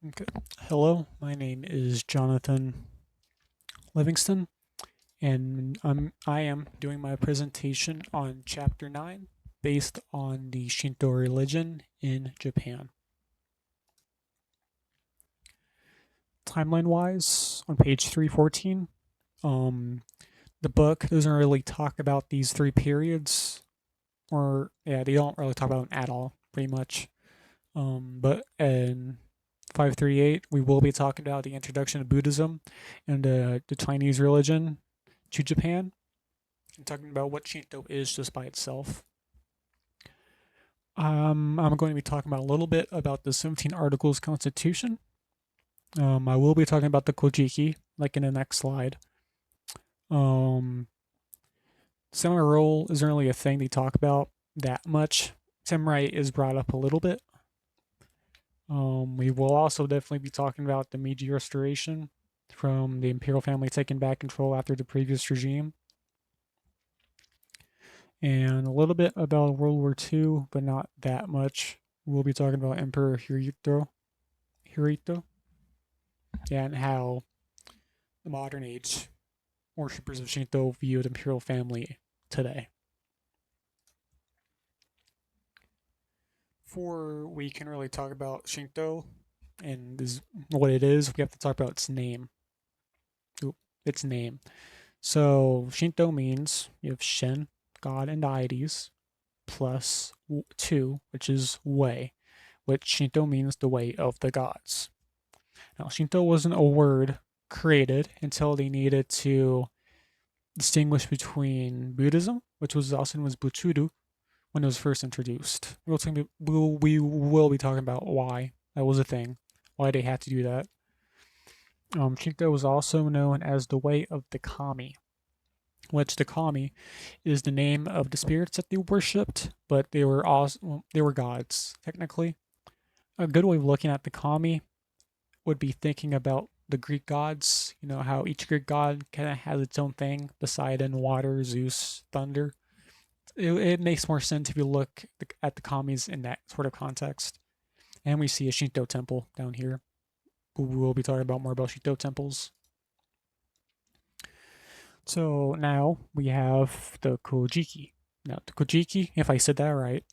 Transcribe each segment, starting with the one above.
Okay. Hello, my name is Jonathan Livingston, and I am doing my presentation on Chapter 9 based on the Shinto religion in Japan. Timeline-wise, on page 314, um, the book doesn't really talk about these three periods, or yeah, they don't really talk about them at all, pretty much. But in 538, we will be talking about the introduction of Buddhism and the Chinese religion to Japan, and talking about what Shinto is just by itself. I'm going to be talking about a little bit about the 17 Articles Constitution. I will be talking about the Kojiki, like in the next slide. Samurai role isn't really a thing they talk about that much. Samurai is brought up a little bit. We will also definitely be talking about the Meiji Restoration from the imperial family taking back control after the previous regime. And a little bit about World War II, but not that much. We'll be talking about Emperor Hirohito, yeah, and how the modern age worshippers of Shinto view the imperial family today. Before we can really talk about Shinto and what it is, we have to talk about its name. Its name. So Shinto means you have Shin, God and deities, plus two, which is way, which Shinto means the way of the gods. Now, Shinto wasn't a word created until they needed to distinguish between Buddhism, which was also known as Buchudu, when it was first introduced. We will be talking about why that was a thing, why they had to do that. Shinto was also known as the way of the kami, which the kami is the name of the spirits that they worshipped, but they were gods technically. A good way of looking at the kami would be thinking about the Greek gods. You know how each Greek god kind of has its own thing: Poseidon, water, Zeus, thunder. It makes more sense if you look at the kamis in that sort of context. And we see a Shinto temple down here. We will be talking about more about Shinto temples. So now we have the Kojiki. Now, the Kojiki, if I said that right,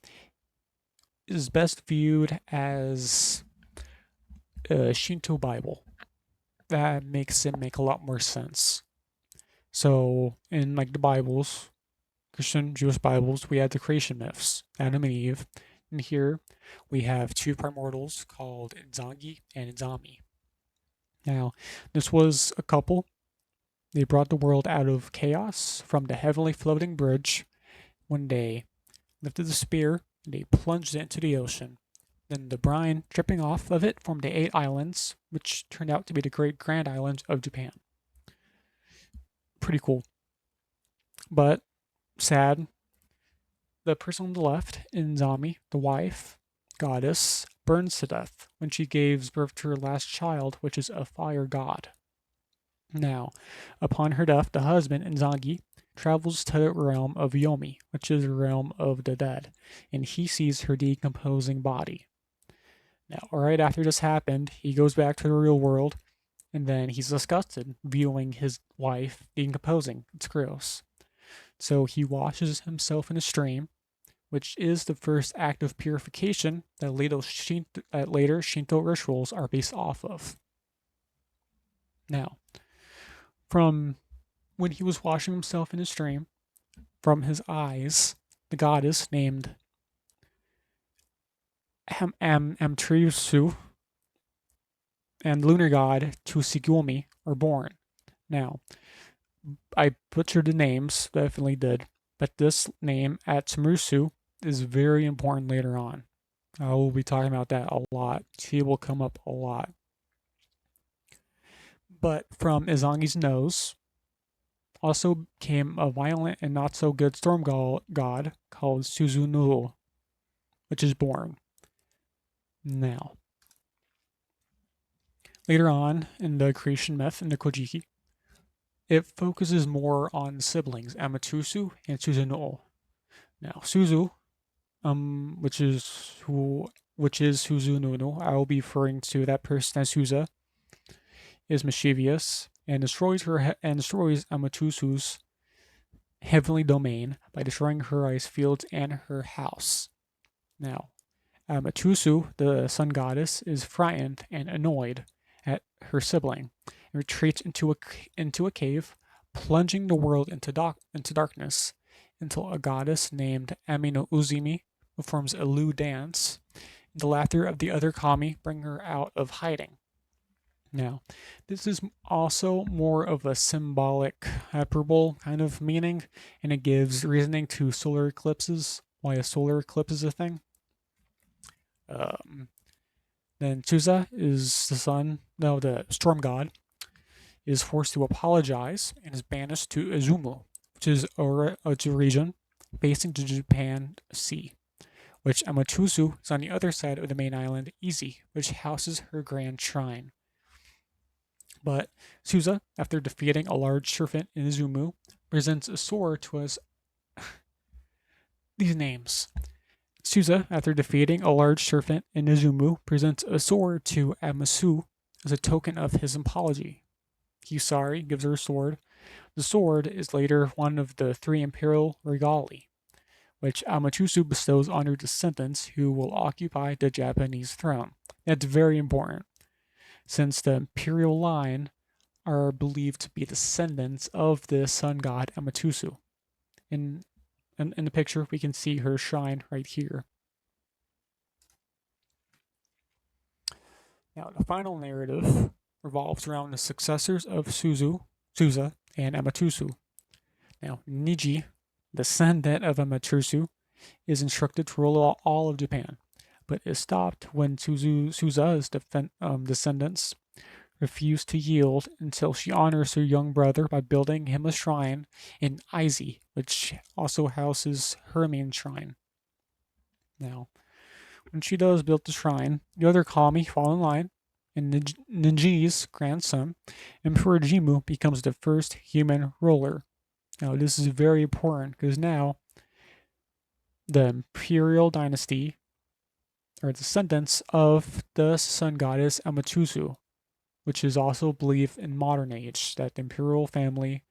is best viewed as a Shinto Bible. That makes it make a lot more sense. So, in like the Bibles, Christian, Jewish Bibles, we had the creation myths, Adam and Eve. And here we have two primordials called Nzangi and Nzami. Now, this was a couple. They brought the world out of chaos from the heavenly floating bridge when they lifted the spear and they plunged it into the ocean. Then the brine dripping off of it formed the 8 islands, which turned out to be the Great Grand Islands of Japan. Pretty cool. But sad. The person on the left, Inzami, the wife, goddess, burns to death when she gives birth to her last child, which is a fire god. Now, upon her death, the husband, Inzagi, travels to the realm of Yomi, which is the realm of the dead, and he sees her decomposing body. Now, right after this happened, he goes back to the real world, and then he's disgusted viewing his wife decomposing. It's gross. So he washes himself in a stream, which is the first act of purification that later Shinto rituals are based off of. Now, from when he was washing himself in a stream, from his eyes, the goddess named Amtrisu and lunar god Tsusigumi are born. Now, I butchered the names, definitely did, but this name Atsumusu is very important later on. I will be talking about that a lot. He will come up a lot. But from Izangi's nose also came a violent and not so good storm god called Suzuno, which is born. Now, later on in the creation myth in the Kojiki, it focuses more on siblings Amatusu and Suzuno. Now, Suzu, which is who which is Suzunono, I will be referring to that person as Suza, is mischievous and destroys Amatusu's heavenly domain by destroying her rice fields and her house. Now, Amatusu, the sun goddess, is frightened and annoyed at her sibling and retreats into a cave, plunging the world into darkness until a goddess named Amino Uzumi performs a lewd dance. The laughter of the other kami bring her out of hiding. Now, this is also more of a symbolic hyperbole kind of meaning, and it gives reasoning to solar eclipses, why a solar eclipse is a thing. Um, then Chusa is the storm god, is forced to apologize and is banished to Izumo, which is a region facing the Japan Sea, which Amatsusu is on the other side of the main island, Izi, which houses her grand shrine. But Suza, after defeating a large serpent in Izumo, presents a sword to us. These names. Suza, after defeating a large serpent in Izumo, presents a sword to Amasu as a token of his apology. Hisari gives her a sword. The sword is later one of the 3 imperial regali, which Amatsusu bestows on her descendants who will occupy the Japanese throne. That's very important, since the imperial line are believed to be descendants of the sun god Amatsusu. In the picture, we can see her shrine right here. Now, the final narrative revolves around the successors of Suza, and Amatsusu. Now, Niji, descendant of Amatsusu, is instructed to rule all of Japan, but is stopped when Suza's descendants refuse to yield until she honors her young brother by building him a shrine in Aizi, which also houses her main shrine. Now, when she does build the shrine, the other kami fall in line, and Niji's grandson, Emperor Jimmu, becomes the first human ruler. Now, this is very important because now the imperial dynasty are descendants of the sun goddess Amatsusu, which is also believed in modern age that the imperial family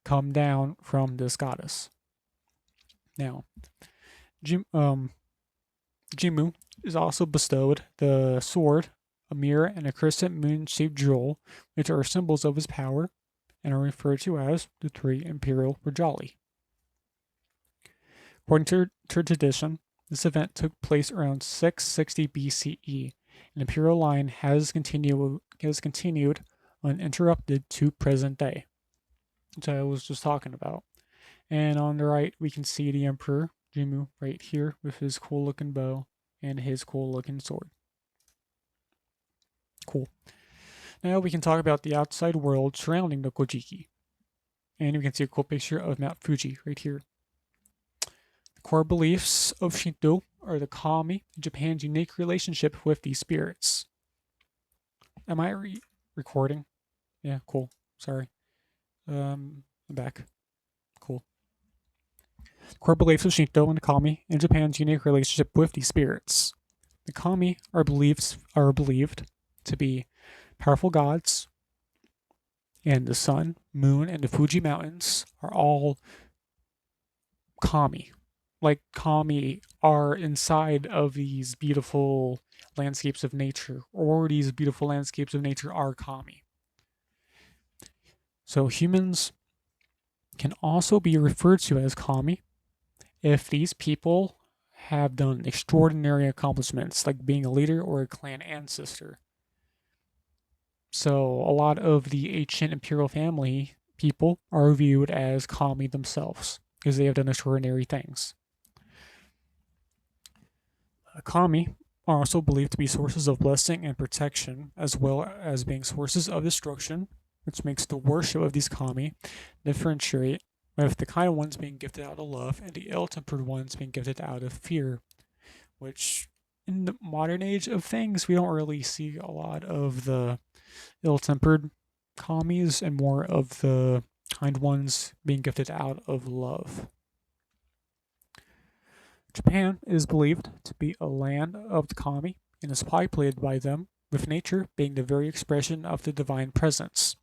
come down from this goddess. Now, Jimmu is also bestowed the sword, a mirror, and a crescent moon-shaped jewel, which are symbols of his power and are referred to as the 3 imperial regali. According to tradition, this event took place around 660 BCE. An imperial line has continued uninterrupted to present day, which I was just talking about. And on the right, we can see the Emperor Jimmu right here with his cool looking bow and his cool looking sword. Cool. Now we can talk about the outside world surrounding the Kojiki. And we can see a cool picture of Mount Fuji right here. The core beliefs of Shinto are the kami and Japan's unique relationship with these spirits. Am I recording? Yeah, cool. Sorry. I'm back. Cool. Core beliefs of Shinto and the kami and Japan's unique relationship with these spirits. The kami are believed to be powerful gods, and the sun, moon, and the Fuji mountains are all kami. Like kami are inside of these beautiful landscapes of nature, or these beautiful landscapes of nature are kami. So humans can also be referred to as kami if these people have done extraordinary accomplishments, like being a leader or a clan ancestor. So a lot of the ancient imperial family people are viewed as kami themselves because they have done extraordinary things. Kami are also believed to be sources of blessing and protection, as well as being sources of destruction, which makes the worship of these kami differentiate with the kind ones being gifted out of love and the ill-tempered ones being gifted out of fear, which in the modern age of things, we don't really see a lot of the ill-tempered kamis and more of the kind ones being gifted out of love. Japan is believed to be a land of the kami and is populated by them, with nature being the very expression of the divine presence.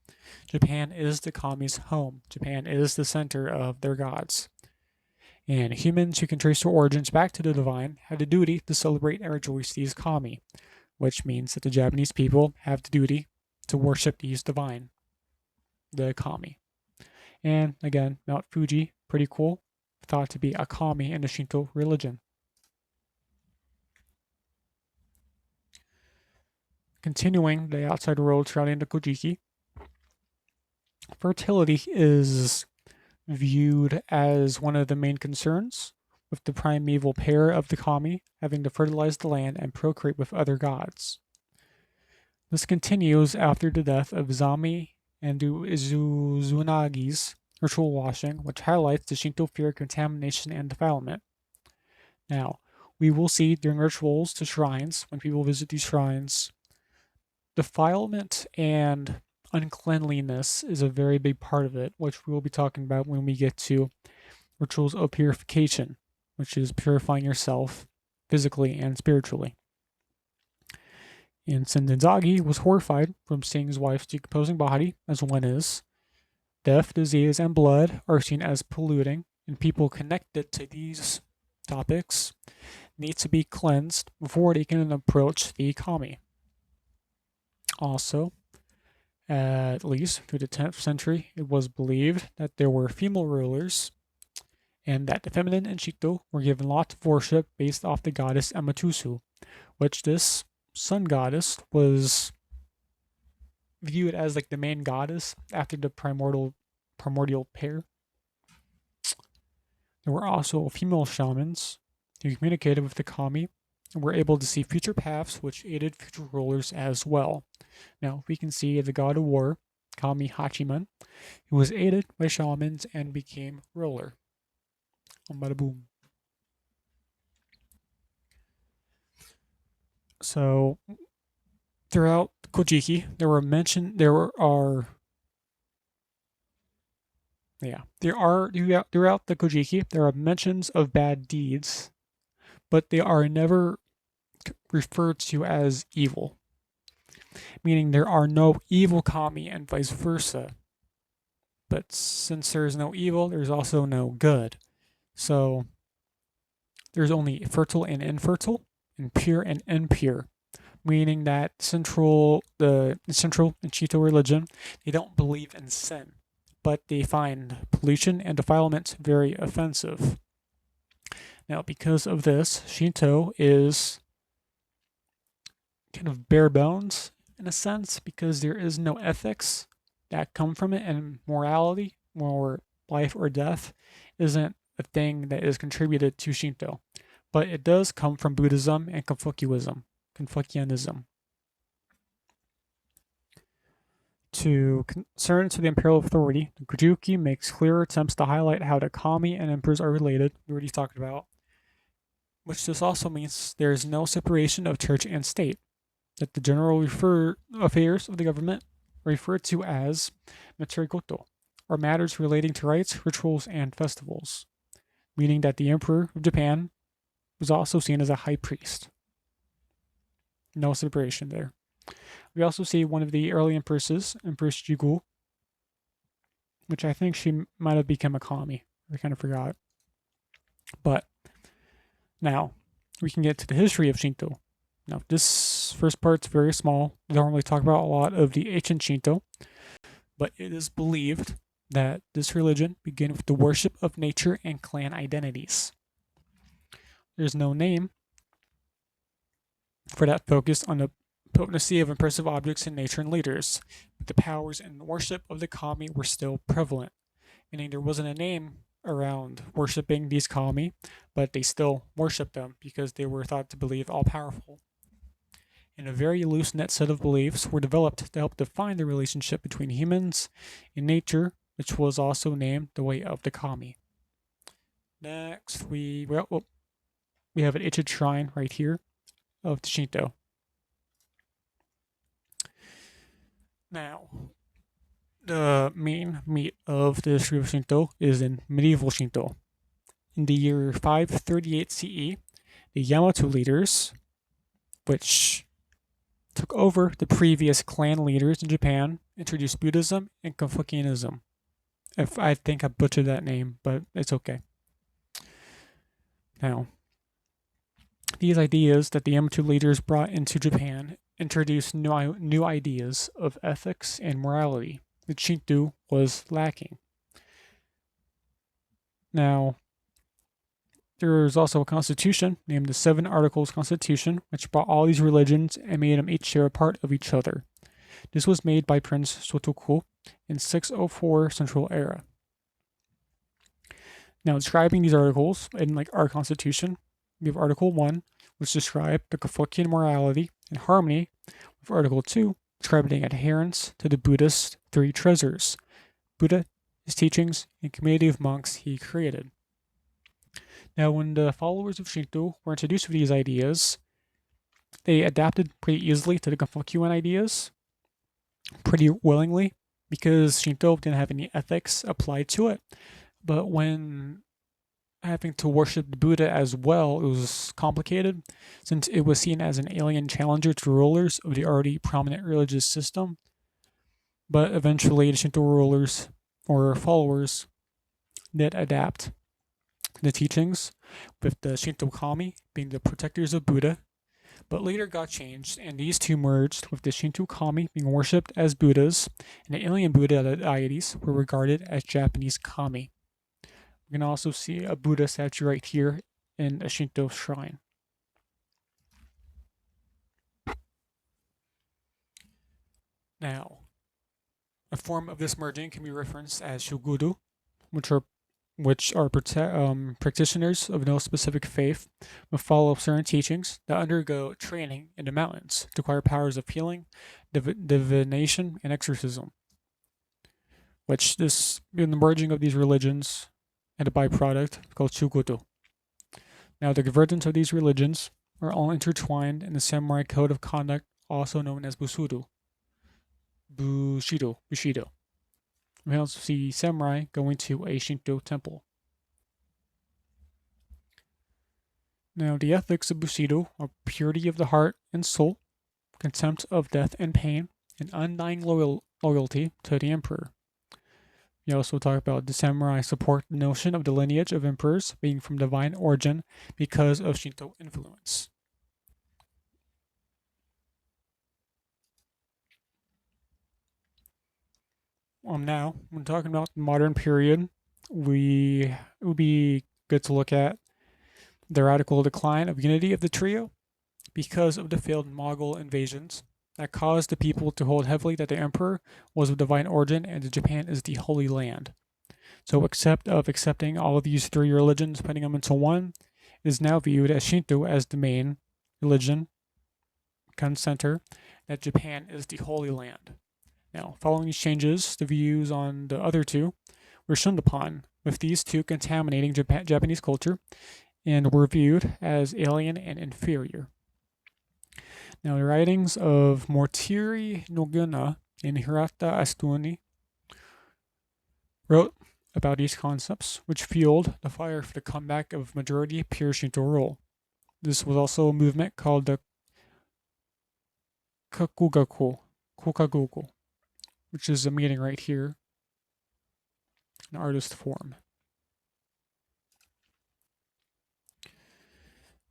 Japan is the kami's home. Japan is the center of their gods. And humans who can trace their origins back to the divine have the duty to celebrate and rejoice these kami, which means that the Japanese people have the duty to worship these divine, the kami. And again, Mount Fuji, pretty cool, thought to be a kami in the Shinto religion. Continuing the outside world surrounding the Kojiki, fertility is viewed as one of the main concerns, with the primeval pair of the kami having to fertilize the land and procreate with other gods. This continues after the death of Zami and Izunagi's ritual washing, which highlights the Shinto fear of contamination and defilement. Now, we will see during rituals to shrines, when people visit these shrines, defilement and uncleanliness is a very big part of it, which we will be talking about when we get to rituals of purification, which is purifying yourself physically and spiritually. And Sendenzagi was horrified from seeing his wife's decomposing body, as one is. Death, disease, and blood are seen as polluting, and people connected to these topics need to be cleansed before they can approach the kami. Also, at least through the 10th century, it was believed that there were female rulers and that the feminine in Shinto were given lots of worship based off the goddess Amaterasu, which this sun goddess was viewed as like the main goddess after the primordial pair. There were also female shamans who communicated with the kami and were able to see future paths, which aided future rulers as well. Now, we can see the god of war, Kami Hachiman, who was aided by shamans and became ruler. Bada boom. So, throughout Kojiki, throughout the Kojiki, there are mentions of bad deeds, but they are never referred to as evil, meaning there are no evil kami and vice versa. But since there is no evil, there's also no good. So there's only fertile and infertile, and pure and impure, meaning that central in Shinto religion, they don't believe in sin, but they find pollution and defilement very offensive. Now, because of this, Shinto is kind of bare bones in a sense, because there is no ethics that come from it, and morality, or life or death, isn't a thing that is contributed to Shinto. But it does come from Buddhism and Confucianism. To concern to the imperial authority, the Kojuki makes clear attempts to highlight how the kami and emperors are related, we already talked about, which this also means there is no separation of church and state, that the general affairs of the government are referred to as Matsurigoto, or matters relating to rites, rituals, and festivals, meaning that the emperor of Japan was also seen as a high priest. No separation there. We also see one of the early empresses, Empress Jigu, which I think she might have become a kami. I kind of forgot. But now we can get to the history of Shinto. Now, this first part's very small. We don't really talk about a lot of the ancient Shinto, but it is believed that this religion began with the worship of nature and clan identities. There's no name for that focus on the potency of impressive objects in nature and leaders, but the powers and worship of the kami were still prevalent, meaning there wasn't a name around worshiping these kami, but they still worshiped them because they were thought to believe all-powerful. And a very loose-knit set of beliefs were developed to help define the relationship between humans and nature, which was also named the way of the kami. Next, we have an ancient shrine right here of the Shinto. Now, the main meat of the history of Shinto is in medieval Shinto. In the year 538 CE, the Yamato leaders, which took over the previous clan leaders in Japan, introduced Buddhism and Confucianism. If I think I butchered that name, but it's okay. Now, these ideas that the Yamato leaders brought into Japan introduced new ideas of ethics and morality that Shinto was lacking. Now, there is also a constitution named the Seven Articles Constitution, which brought all these religions and made them each share a part of each other. This was made by Prince Sotoku in 604 Central Era. Now, describing these articles in like our constitution, we have Article 1, which described the Confucian morality in harmony with Article 2, describing adherence to the Buddhist three treasures: Buddha, his teachings, and community of monks he created. Now, when the followers of Shinto were introduced with these ideas, they adapted pretty easily to the Confucian ideas, pretty willingly, because Shinto didn't have any ethics applied to it. But when having to worship Buddha as well, it was complicated, since it was seen as an alien challenger to rulers of the already prominent religious system. But eventually, the Shinto rulers or followers did adapt the teachings, with the Shinto kami being the protectors of Buddha, but later got changed, and these two merged, with the Shinto kami being worshipped as Buddhas, and the alien Buddha deities were regarded as Japanese kami. We can also see a Buddha statue right here in a Shinto shrine. Now, a form of this merging can be referenced as shuguru, which are practitioners of no specific faith, but follow certain teachings that undergo training in the mountains to acquire powers of healing, divination, and exorcism. Which in the merging of these religions and a byproduct called shuguru. Now, the convergence of these religions are all intertwined in the samurai code of conduct, also known as Bushido. We also see samurai going to a Shinto temple. Now, the ethics of Bushido are purity of the heart and soul, contempt of death and pain, and undying loyalty to the emperor. We also talk about the samurai support the notion of the lineage of emperors being from divine origin because of Shinto influence. Now, when talking about the modern period, it would be good to look at the radical decline of unity of the trio because of the failed Mongol invasions that caused the people to hold heavily that the emperor was of divine origin and that Japan is the Holy Land. So, accepting all of these three religions, putting them into one, it is now viewed as Shinto as the main religion, center, that Japan is the Holy Land. Now, following these changes, the views on the other two were shunned upon, with these two contaminating Japanese culture and were viewed as alien and inferior. Now, the writings of Mortiri Noguna and Hirata Astuni wrote about these concepts, which fueled the fire for the comeback of majority pure Shinto rule. This was also a movement called the Kokagoku, which is a meeting right here in artist form.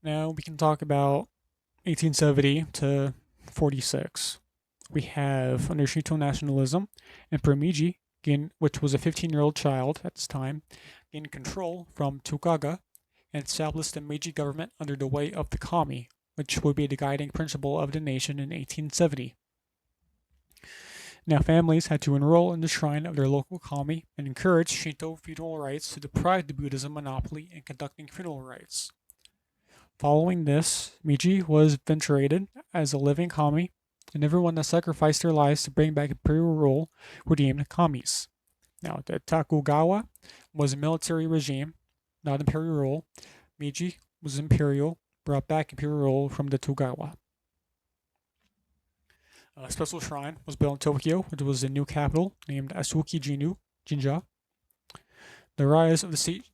Now we can talk about 1870 to 46. We have, under Shinto nationalism, Emperor Meiji, which was a 15-year-old child at this time, gained control from Tokugawa and established the Meiji government under the way of the kami, which would be the guiding principle of the nation in 1870. Now, families had to enroll in the shrine of their local kami and encourage Shinto funeral rites to deprive the Buddhism monopoly in conducting funeral rites. Following this, Meiji was venerated as a living kami, and everyone that sacrificed their lives to bring back imperial rule were deemed kamis. Now, the Tokugawa was a military regime, not imperial rule. Meiji was imperial, brought back imperial rule from the Tokugawa. A special shrine was built in Tokyo, which was the new capital, named Asuki Jinja. The rise of the state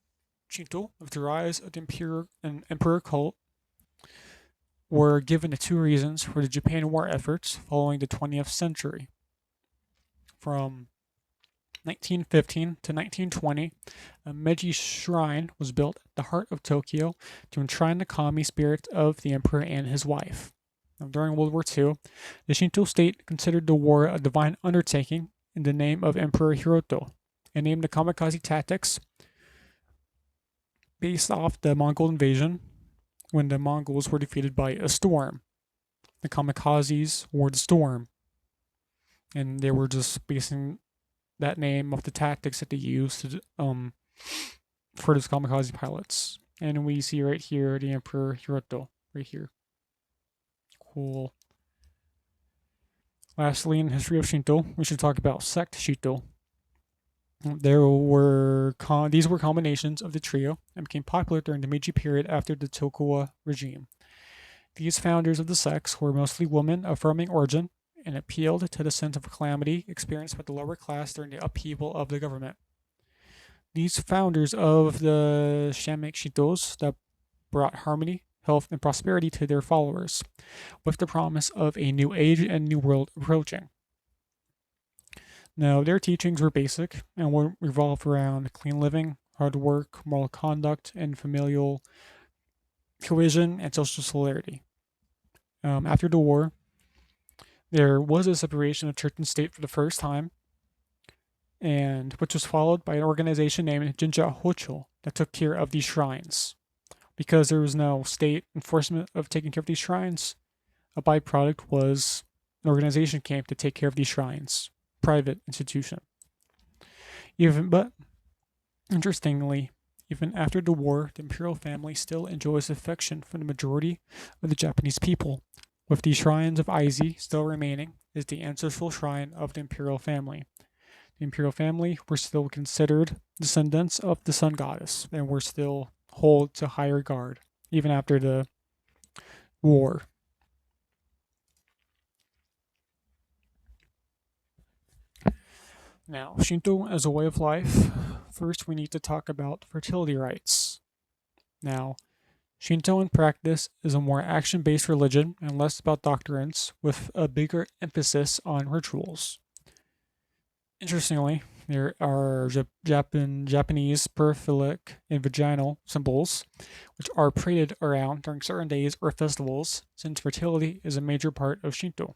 Shinto, with the rise of the emperor cult, were given the two reasons for the Japan war efforts following the 20th century. From 1915 to 1920, a Meiji shrine was built at the heart of Tokyo to enshrine the kami spirit of the emperor and his wife. Now, during World War II, the Shinto state considered the war a divine undertaking in the name of Emperor Hiroto, and named the kamikaze tactics based off the Mongol invasion when the Mongols were defeated by a storm. The kamikazes were the storm, and they were just basing that name of the tactics that they used to, for those kamikaze pilots. And we see right here the Emperor Hiroto, right here. Cool. Lastly, in the history of Shinto, we should talk about sect Shinto. These were combinations of the trio and became popular during the Meiji period after the Tokugawa regime. These founders of the sects were mostly women of farming origin and appealed to the sense of calamity experienced by the lower class during the upheaval of the government. These founders of the shamanic Shintos that brought harmony, health, and prosperity to their followers, with the promise of a new age and new world approaching. Now, their teachings were basic and would revolve around clean living, hard work, moral conduct, and familial cohesion and social solidarity. After the war, there was a separation of church and state for the first time, and which was followed by an organization named Jinja Hocho that took care of these shrines. Because there was no state enforcement of taking care of these shrines, a byproduct was an organization came to take care of these shrines, private institution. But interestingly, even after the war, the imperial family still enjoys affection from the majority of the Japanese people, with the shrines of Aizi still remaining as the ancestral shrine of the imperial family. The imperial family were still considered descendants of the sun goddess and were still held to high regard, even after the war. Now, Shinto as a way of life, first we need to talk about fertility rites. Now, Shinto in practice is a more action-based religion and less about doctrines, with a bigger emphasis on rituals. Interestingly, there are Japanese paraphilic and vaginal symbols, which are paraded around during certain days or festivals, since fertility is a major part of Shinto.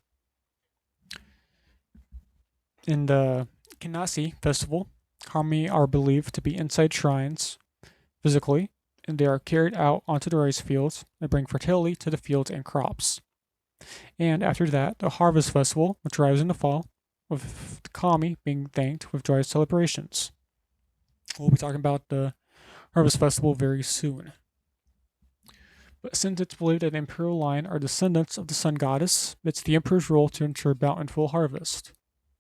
In the Kinasi festival, kami are believed to be inside shrines physically, and they are carried out onto the rice fields and bring fertility to the fields and crops. And after that, the harvest festival, which arrives in the fall, with the kami being thanked with joyous celebrations. We'll be talking about the harvest festival very soon. But since it's believed that the imperial line are descendants of the sun goddess, it's the emperor's role to ensure bountiful harvest,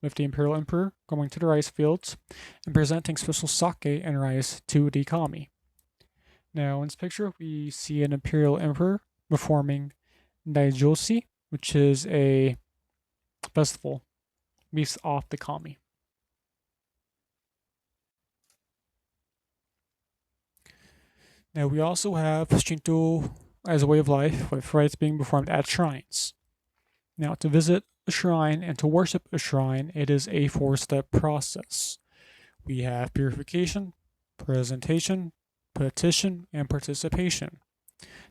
with the imperial emperor going to the rice fields and presenting special sake and rice to the kami. Now, in this picture, we see an imperial emperor performing Daijoshi, which is a festival based off the kami. Now, we also have Shinto as a way of life, with rites being performed at shrines. Now, to visit a shrine and to worship a shrine, it is a four-step process. We have purification, presentation, petition, and participation.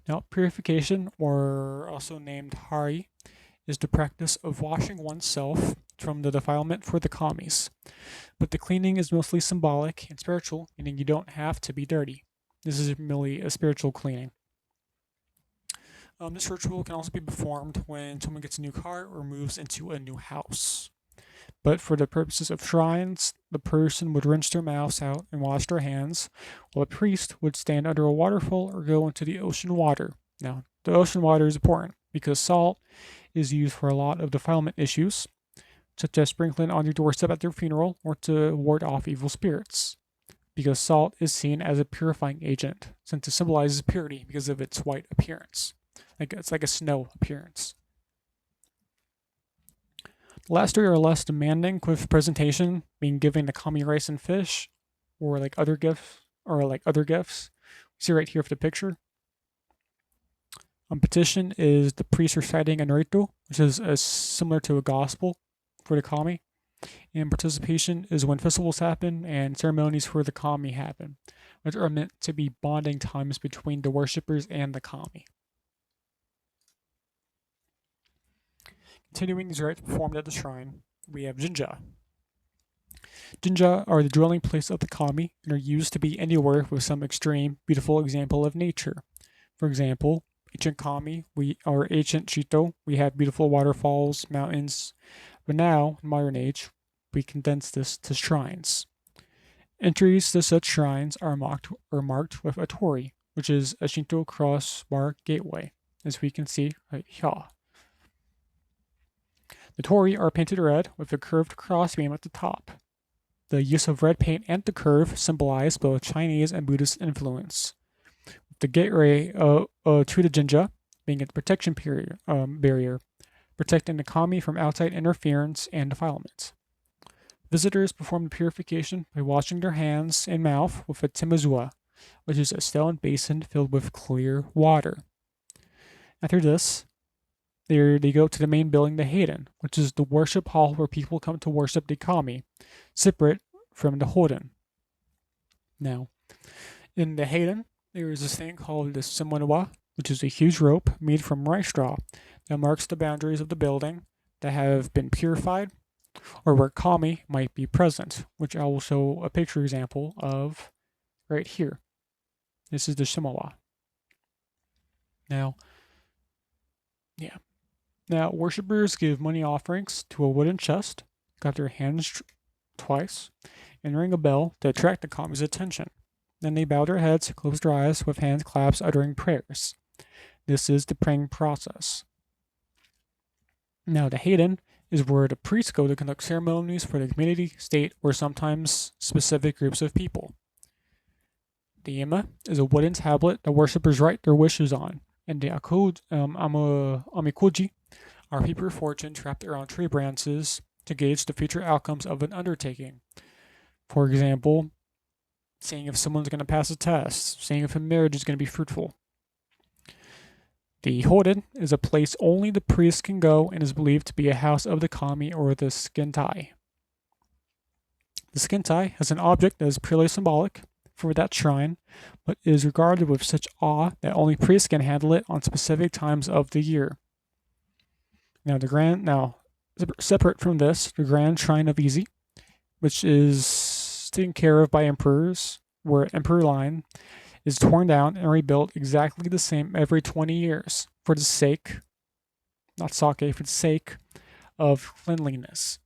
Now, purification, or also named hari, is the practice of washing oneself from the defilement for the kamis. But the cleaning is mostly symbolic and spiritual, meaning you don't have to be dirty. This is merely a spiritual cleaning. This ritual can also be performed when someone gets a new car or moves into a new house. But for the purposes of shrines, the person would rinse their mouths out and wash their hands, while a priest would stand under a waterfall or go into the ocean water. Now, the ocean water is important because salt is used for a lot of defilement issues, such as sprinkling on your doorstep at their funeral or to ward off evil spirits, because salt is seen as a purifying agent, since it symbolizes purity because of its white appearance. It's like a snow appearance. The last three are less demanding, with presentation being giving the kami rice and fish, or like other gifts, See right here for the picture. Petition is the priest reciting a rito, which is similar to a gospel for the kami. And participation is when festivals happen and ceremonies for the kami happen, which are meant to be bonding times between the worshippers and the kami. Continuing these rites performed at the shrine, we have jinja. Jinja are the dwelling place of the kami and are used to be anywhere with some extreme, beautiful example of nature. For example, ancient kami, ancient Shinto, we have beautiful waterfalls, mountains, but now, in modern age, we condense this to shrines. Entries to such shrines are marked with a torii, which is a Shinto crossbar gateway, as we can see right here. The torii are painted red with a curved crossbeam at the top. The use of red paint and the curve symbolize both Chinese and Buddhist influence. The gateway to the jinja being a protection barrier, protecting the kami from outside interference and defilement. Visitors perform the purification by washing their hands and mouth with a timazua, which is a stone basin filled with clear water. After this, they go to the main building, the Hayden, which is the worship hall where people come to worship the kami, separate from the Hoden. Now, in the Hayden, there is this thing called the Simonowa, which is a huge rope made from rice straw that marks the boundaries of the building that have been purified or where kami might be present, which I will show a picture example of right here. This is the Simonowa. Now, worshippers give money offerings to a wooden chest, clap their hands twice, and ring a bell to attract the kami's attention. Then they bow their heads, close their eyes with hand claps uttering prayers. This is the praying process. Now, the Hayden is where the priests go to conduct ceremonies for the community, state, or sometimes specific groups of people. The Yama is a wooden tablet that worshippers write their wishes on, and the Amikoji are people of fortune wrapped around tree branches to gauge the future outcomes of an undertaking. For example, seeing if someone's going to pass a test, seeing if a marriage is going to be fruitful. The Hoden is a place only the priest can go and is believed to be a house of the kami or the skintai. The skintai has an object that is purely symbolic for that shrine, but is regarded with such awe that only priests can handle it on specific times of the year. Now, separate from this, the Grand Shrine of Easy, which is taken care of by emperors, where Emperor Line is torn down and rebuilt exactly the same every 20 years for the sake, not sake, for the sake of cleanliness.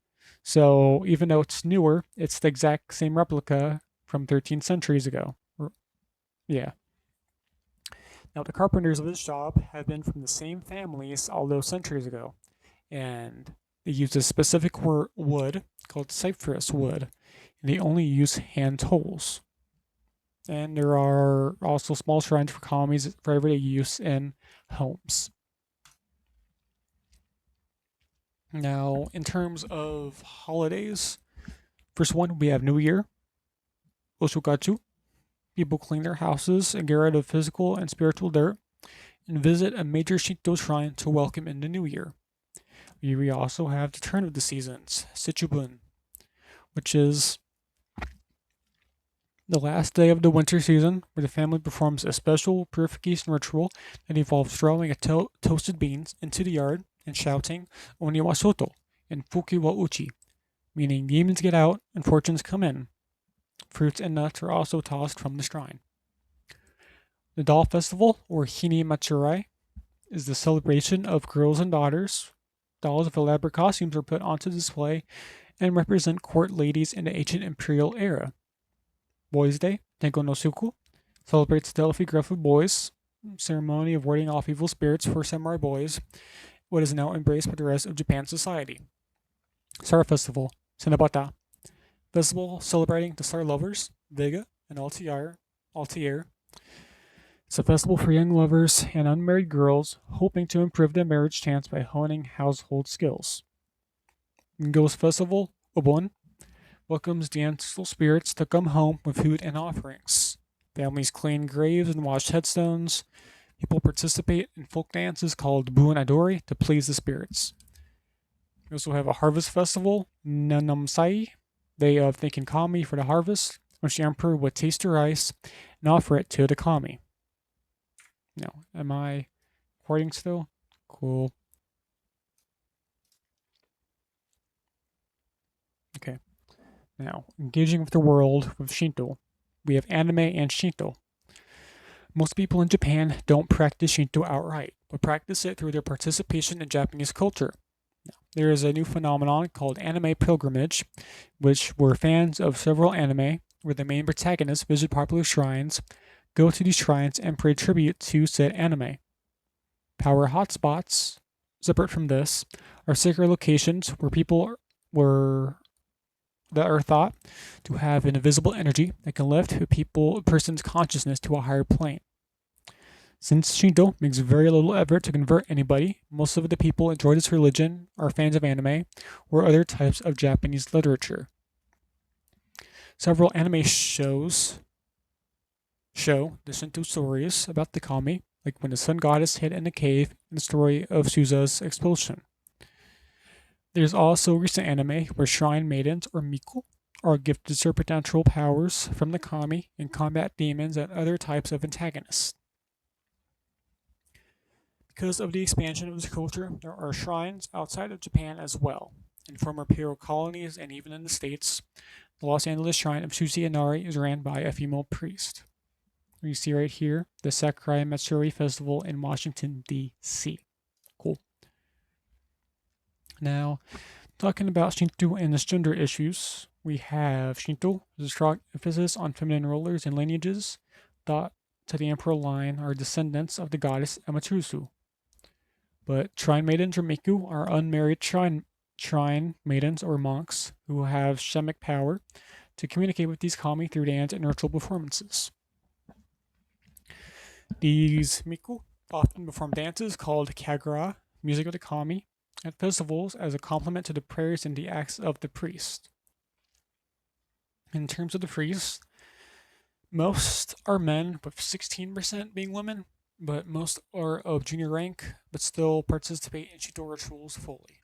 So even though it's newer, it's the exact same replica from 13 centuries ago. Yeah. Now, the carpenters of this job have been from the same families all those centuries ago, and they use a specific wood called cypress wood, and they only use hand tools. And there are also small shrines for kamis for everyday use in homes. Now, in terms of holidays, first one, we have New Year, Oshokatsu. People clean their houses and get rid of physical and spiritual dirt and visit a major Shinto shrine to welcome in the new year. We also have the turn of the seasons, Shichibun, which is the last day of the winter season, where the family performs a special purification ritual that involves throwing toasted beans into the yard and shouting Oni wa Soto and Fuki wa Uchi, meaning demons get out and fortunes come in. Fruits and nuts are also tossed from the shrine. The Doll Festival, or Hini Matsurai, is the celebration of girls and daughters. Dolls with elaborate costumes are put onto display and represent court ladies in the ancient imperial era. Boys' Day, Tenko no Suku, celebrates the delicate growth of boys, ceremony of warding off evil spirits for samurai boys, what is now embraced by the rest of Japan's society. Star Festival, Senabata, festival celebrating the star lovers, Vega and Altair. It's a festival for young lovers and unmarried girls hoping to improve their marriage chance by honing household skills. Ghost Festival, Obon, welcomes the ancestral spirits to come home with food and offerings. Families clean graves and wash headstones. People participate in folk dances called Buonadori to please the spirits. We also have a harvest festival, Nanamsai, day of thanking kami for the harvest, which the emperor would taste the rice and offer it to the kami. Now, am I recording still? Cool. Okay. Now, engaging with the world with Shinto. We have anime and Shinto. Most people in Japan don't practice Shinto outright, but practice it through their participation in Japanese culture. There is a new phenomenon called anime pilgrimage, which were fans of several anime, where the main protagonists visit popular shrines, go to these shrines, and pay tribute to said anime. Power hotspots, separate from this, are sacred locations where people were that are thought to have an invisible energy that can lift a person's consciousness to a higher plane. Since Shinto makes very little effort to convert anybody, most of the people enjoy this religion are fans of anime or other types of Japanese literature. Several anime shows show the Shinto stories about the kami, like when the sun goddess hid in a cave and the story of Suza's expulsion. There's also recent anime where shrine maidens, or miku, are gifted supernatural powers from the kami and combat demons and other types of antagonists. Because of the expansion of this culture, there are shrines outside of Japan as well. In former imperial colonies and even in the States, the Los Angeles shrine of Suzy Inari is ran by a female priest. You see right here, the Sakurai Matsuri Festival in Washington, D.C. Cool. Now, talking about Shinto and its gender issues, we have Shinto, with a strong emphasis on feminine rulers and lineages. Thought to the emperor line are descendants of the goddess Amaterasu. But shrine maidens or miku are unmarried shrine maidens or monks who have shamic power to communicate with these kami through dance and ritual performances. These miku often perform dances called kagura, music of the kami, at festivals as a complement to the prayers and the acts of the priest. In terms of the priests, most are men, with 16% being women, but most are of junior rank, but still participate in Shinto rituals fully.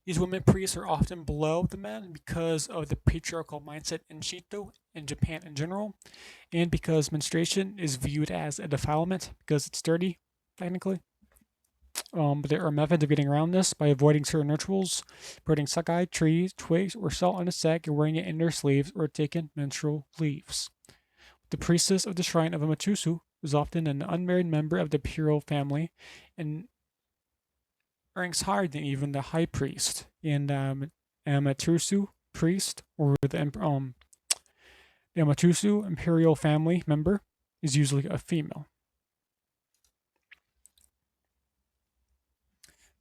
These women priests are often below the men because of the patriarchal mindset in Shinto and Japan in general, and because menstruation is viewed as a defilement because it's dirty, technically. But there are methods of getting around this by avoiding certain rituals, putting sakai, trees, twigs, or salt on a sack and wearing it in their sleeves, or taking menstrual leaves. The priestess of the shrine of Amaterasu is often an unmarried member of the imperial family and ranks higher than even the high priest. And Amaterasu priest, or the Amaterasu imperial family member, is usually a female.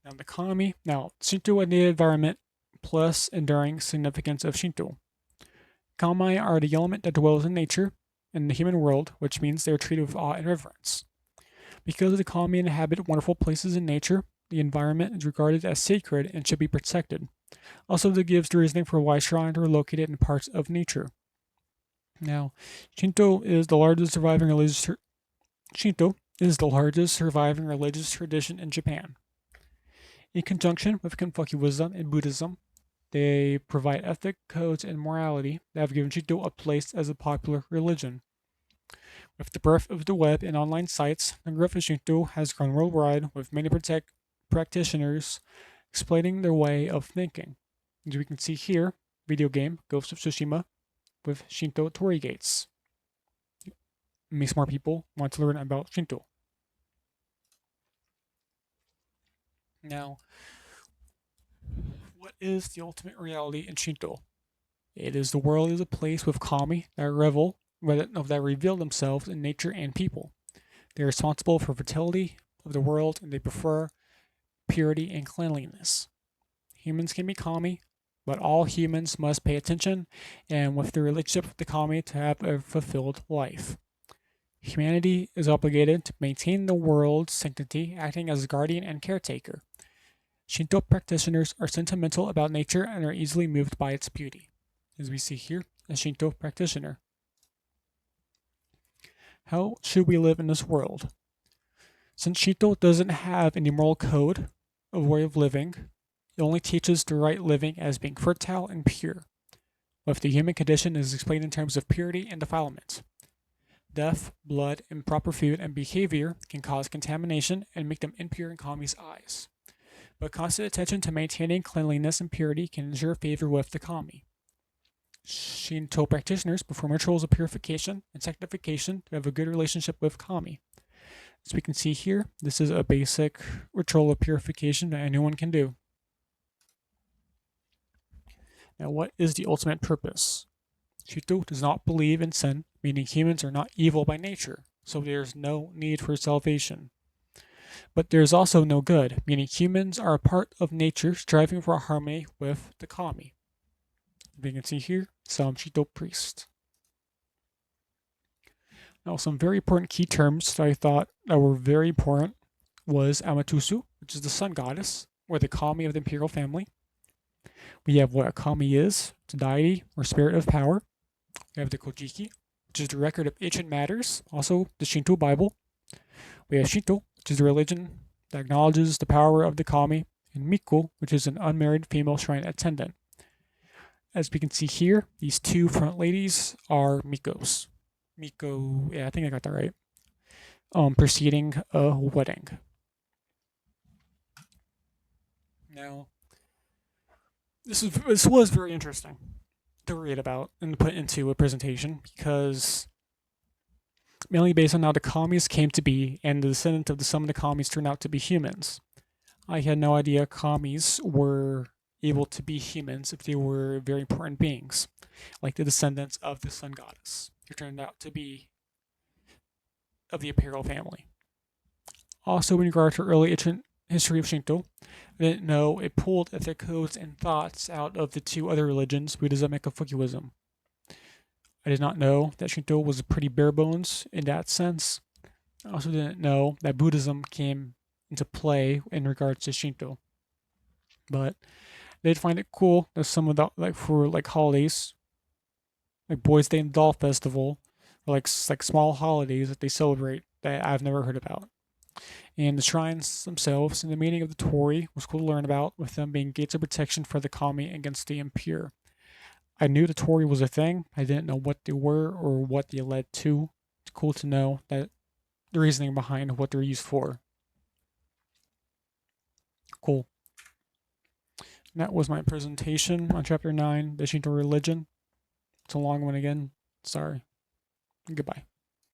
Now the kami. Now Shinto and the environment plus enduring significance of Shinto. Kami are the element that dwells in nature and the human world, which means they are treated with awe and reverence. Because the kami inhabit wonderful places in nature, the environment is regarded as sacred and should be protected. Also, this gives the reasoning for why shrines are located in parts of nature. Now, Shinto is the largest surviving religious tradition in Japan. In conjunction with Confucianism and Buddhism, they provide ethic codes and morality that have given Shinto a place as a popular religion. With the birth of the web and online sites, the growth of Shinto has grown worldwide, with many practitioners explaining their way of thinking. As we can see here, video game Ghost of Tsushima with Shinto Torii gates. It makes more people want to learn about Shinto. Now, what is the ultimate reality in Shinto? It is the world is a place with kami that reveal themselves in nature and people. They are responsible for fertility of the world, and they prefer purity and cleanliness. Humans can be kami, but all humans must pay attention and with their relationship with the kami to have a fulfilled life. Humanity is obligated to maintain the world's sanctity, acting as a guardian and caretaker. Shinto practitioners are sentimental about nature and are easily moved by its beauty. As we see here, a Shinto practitioner. How should we live in this world? Since Shinto doesn't have any moral code of way of living, it only teaches the right living as being fertile and pure. But the human condition is explained in terms of purity and defilement. Death, blood, improper food, and behavior can cause contamination and make them impure in Kami's eyes. But constant attention to maintaining cleanliness and purity can ensure favor with the Kami. Shinto practitioners perform rituals of purification and sanctification to have a good relationship with Kami. As we can see here, this is a basic ritual of purification that anyone can do. Now, what is the ultimate purpose? Shinto does not believe in sin, meaning humans are not evil by nature, so there is no need for salvation. But there is also no good, meaning humans are a part of nature striving for harmony with the Kami. As we can see here, some Shinto priest. Now, some very important key terms that I thought that were very important was Amatusu, which is the sun goddess, or the Kami of the imperial family. We have what a Kami is, it's a deity or spirit of power. We have the Kojiki, which is the record of ancient matters, also the Shinto Bible. We have Shinto, which is the religion that acknowledges the power of the Kami, and Miko, which is an unmarried female shrine attendant. As we can see here, these two front ladies are Mikos. Miko, yeah, I think I got that right. Preceding a wedding. Now, this was very interesting to read about and put into a presentation because mainly based on how the Kamis came to be and the descendant of some of the Kamis turned out to be humans. I had no idea Kamis were able to be humans if they were very important beings, like the descendants of the sun goddess, who turned out to be of the imperial family. Also, in regard to early ancient history of Shinto, I didn't know it pulled ethic codes and thoughts out of the two other religions, Buddhism and Confucianism. I did not know that Shinto was pretty bare bones in that sense. I also didn't know that Buddhism came into play in regards to Shinto. But I did find it cool that some of the, like for like holidays, like Boys' Day and Doll Festival, or like small holidays that they celebrate that I've never heard about. And the shrines themselves and the meaning of the Torii was cool to learn about, with them being gates of protection for the Kami against the impure. I knew the Torii was a thing. I didn't know what they were or what they led to. It's cool to know that the reasoning behind what they're used for. Cool. And that was my presentation on Chapter 9, the Shinto religion. It's a long one again. Sorry. Goodbye.